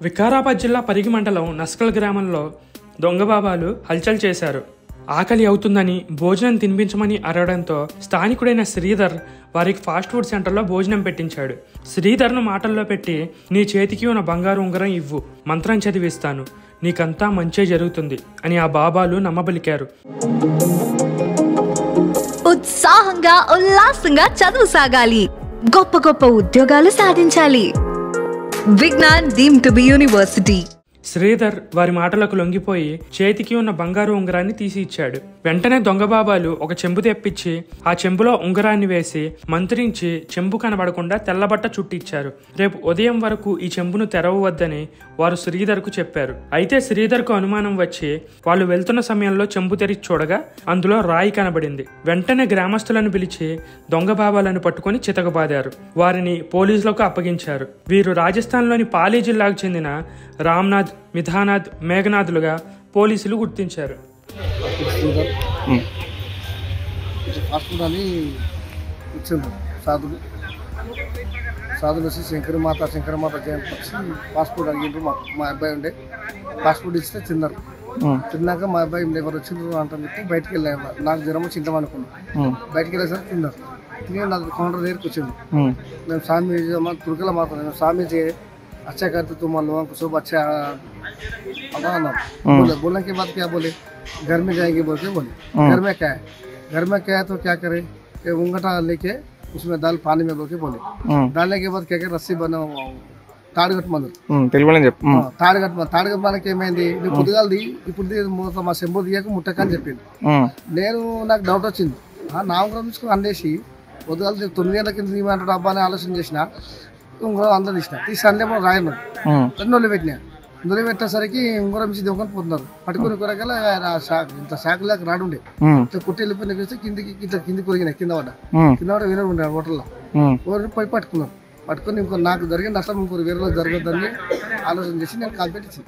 వికారాబాద్ జిల్లా పరిగి మండలం నస్కల్ గ్రామంలో దొంగబాబాలు హల్చల్ చేశారు. ఆకలి అవుతుందని భోజనం తినిపించమని అడగడంతో స్థానికుడైన శ్రీధర్ వారికి ఫాస్ట్ ఫుడ్ సెంటర్లో భోజనం పెట్టించాడు. శ్రీధర్ను మాటల్లో పెట్టి, నీ చేతికి ఉన్న బంగారు ఉంగరం ఇవ్వు, మంత్రం చదివిస్తాను, నీకంతా మంచే జరుగుతుంది అని ఆ బాబాలు నమ్మబలికారు. ఉత్సాహంగా ఉల్లాసంగా చదువు సాగాలి, గొప్ప గొప్ప ఉద్యోగాలు సాధించాలి. Vignan deemed to be university. Sridhar వారి మాటలకు లొంగిపోయి చేతికి ఉన్న బంగారు ఉంగరాన్ని తీసి ఇచ్చాడు. వెంటనే దొంగబాబాలు ఒక చెంబు తెప్పించి ఆ చెంబులో ఉంగరాన్ని వేసి మంత్రించి చెంబు కనబడకుండా తెల్లబట్ట చుట్టిచ్చారు. రేపు ఉదయం వరకు ఈ చెంబును తెరవవద్దని వారు శ్రీధర్కు చెప్పారు. అయితే శ్రీధర్కు అనుమానం వచ్చి వాళ్ళు వెళ్తున్న సమయంలో చెంబు తెరిచి చూడగా అందులో రాయి కనబడింది. వెంటనే గ్రామస్తులను పిలిచి దొంగబాబాలను పట్టుకుని చితకబాదారు. వారిని పోలీసులకు అప్పగించారు. వీరు రాజస్థాన్లోని పాలీ జిల్లాకు చెందిన రామ్నాథ్, మిథానాథ్, మేఘనాథ్లుగా పోలీసులు గుర్తించారు. సాధులు వచ్చి శంకరమాత జయంతి వచ్చి పాస్పోర్ట్ అడిగిండ్రు. మా అబ్బాయి ఉండే పాస్పోర్ట్ ఇస్తే తిన్నారు. తిన్నాక మా అబ్బాయి ఎవరు వచ్చిండ్రు అంటే బయటకు వెళ్ళాను. నాకు జ్వరం చింతం అనుకున్నాను. బయటకు వెళ్ళేసరికి తిన్నారు. తిని నాకు కౌంటర్ దగ్గరికి వచ్చింది. మేము స్వామి తుర్కలో మాట్లాడాము. స్వామి अच्छा करते तुम लोगों को सब अच्छा ना बोलने के बाद क्या बोले, घर में जाएंगे बोल के बोले। घर में क्या है, घर में क्या है तो क्या करे, उंगठा लेके उसमें दाल पानी में बोल के बोले। डालने के बाद क्या करे, रस्सी बना తాడుగట్టు మందు తాడుగట్టు మనకి ఏమైంది, నువ్వు పొద్దుగాలది ఇప్పుడు మా సెంబు దిగాక ముట్టకని చెప్పింది. నేను నాకు డౌట్ వచ్చింది. నా ఉంగరం తీసుకుని అందేసి పొద్దుగాల 9 గంటల కింద తీయమంటాడు అబ్బా అని ఆలోచన చేసిన. ఉంగరం అందరూ తీసి అన్నీ రాయను నొల్లి పెట్టినా. నొల్లి పెట్టేసరికి ఉంగరం ఇచ్చి దొంగని పోతున్నారు. పట్టుకుని కొరగల ఇంత శాఖలాగా రాడుండే కుట్టి వెళ్ళిపోయిన కింది కొరిగినాయి. కింద పడ్డ వినరు ఉండే హోటల్లో పోయి పట్టుకున్నారు. పట్టుకుని ఇంకో నాకు జరిగిన నష్టం ఇంకొక వేరే జరగద్దని ఆలోచన చేసి నేను కాల్ పెట్టించి